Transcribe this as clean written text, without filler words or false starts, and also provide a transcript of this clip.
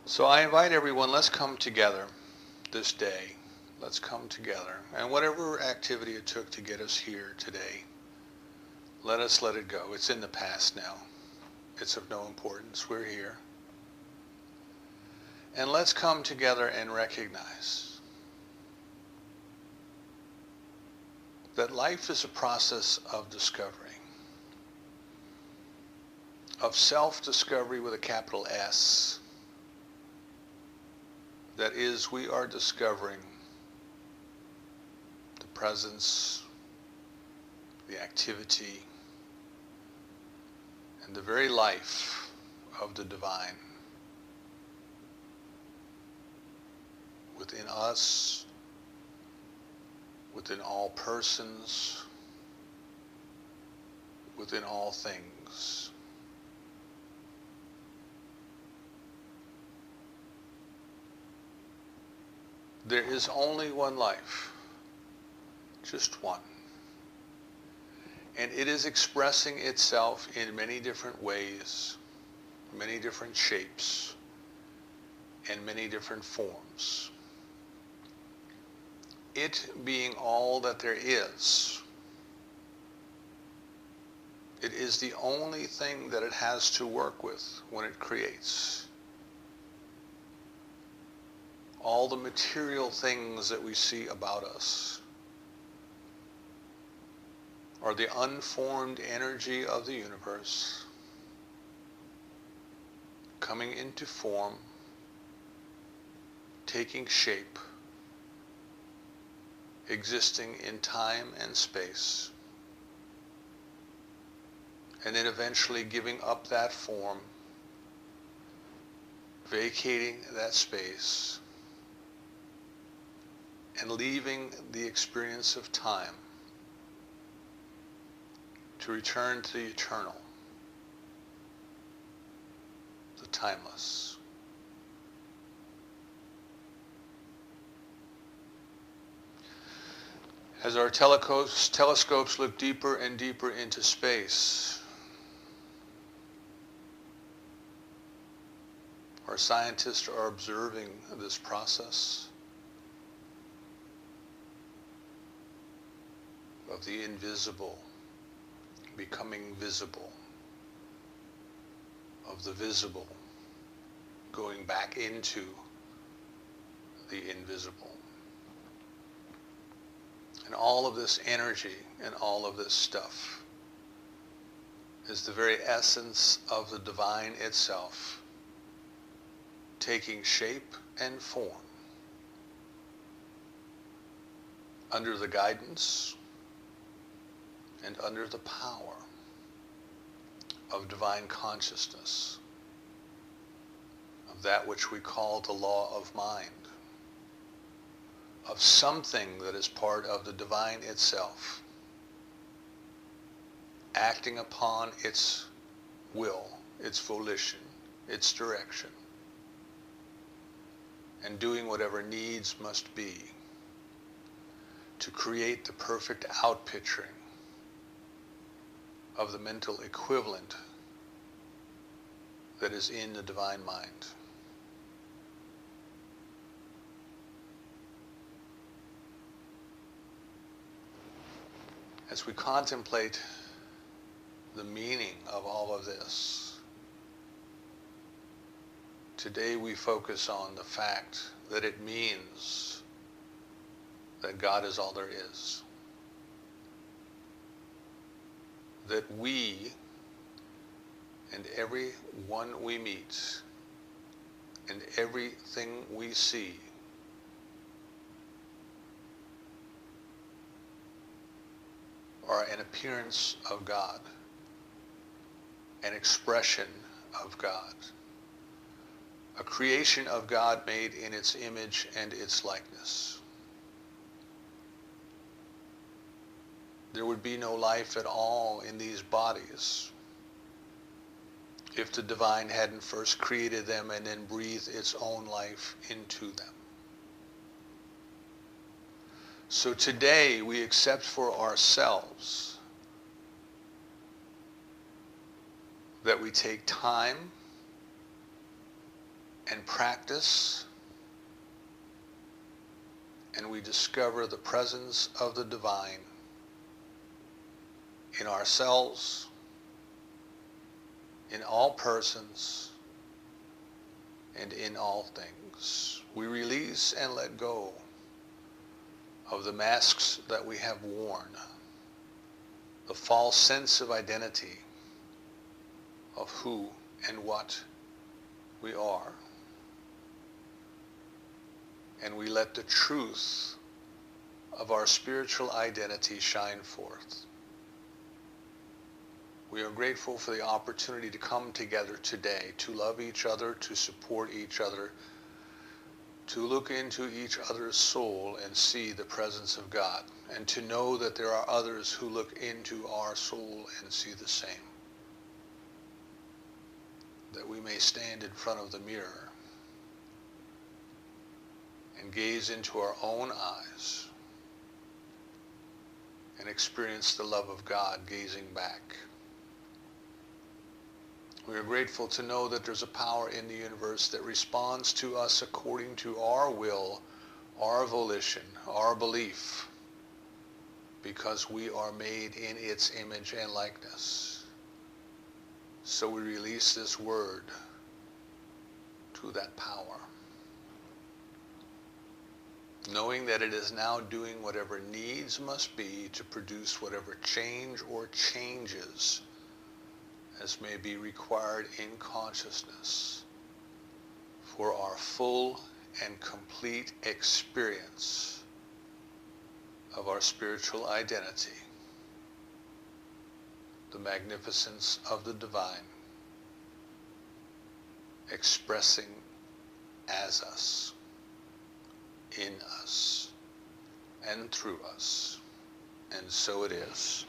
So I invite everyone, let's come together this day. Let's come together. And whatever activity it took to get us here today, let us let it go. It's in the past now. It's of no importance. We're here. And let's come together and recognize that life is a process of discovery, of self-discovery with a capital S. That is, we are discovering the presence, the activity, and the very life of the divine within us, within all persons, within all things. There is only one life, just one. And it is expressing itself in many different ways, many different shapes, and many different forms. It being all that there is, it is the only thing that it has to work with when it creates. All the material things that we see about us are the unformed energy of the universe coming into form, taking shape, existing in time and space, and then eventually giving up that form, vacating that space, and leaving the experience of time to return to the eternal, the timeless. As our telescopes look deeper and deeper into space, our scientists are observing this process of the invisible becoming visible, of the visible going back into the invisible. And all of this energy and all of this stuff is the very essence of the divine itself, taking shape and form under the guidance and under the power of divine consciousness, of that which we call the law of mind, of something that is part of the divine itself, acting upon its will, its volition, its direction, and doing whatever needs must be to create the perfect outpicturing of the mental equivalent that is in the divine mind. As we contemplate the meaning of all of this, today we focus on the fact that it means that God is all there is. That we and every one we meet and everything we see are an appearance of God, an expression of God, a creation of God made in its image and its likeness. There would be no life at all in these bodies if the divine hadn't first created them and then breathed its own life into them. So today we accept for ourselves that we take time and practice, and we discover the presence of the divine in ourselves, in all persons, and in all things. We release and let go of the masks that we have worn, the false sense of identity of who and what we are. And we let the truth of our spiritual identity shine forth. We are grateful for the opportunity to come together today, to love each other, to support each other, to look into each other's soul and see the presence of God, and to know that there are others who look into our soul and see the same. That we may stand in front of the mirror and gaze into our own eyes and experience the love of God gazing back. We are grateful to know that there's a power in the universe that responds to us according to our will, our volition, our belief, because we are made in its image and likeness. So we release this word to that power, knowing that it is now doing whatever needs must be to produce whatever change or changes as may be required in consciousness for our full and complete experience of our spiritual identity, the magnificence of the divine expressing as us, in us, and through us. And so it is.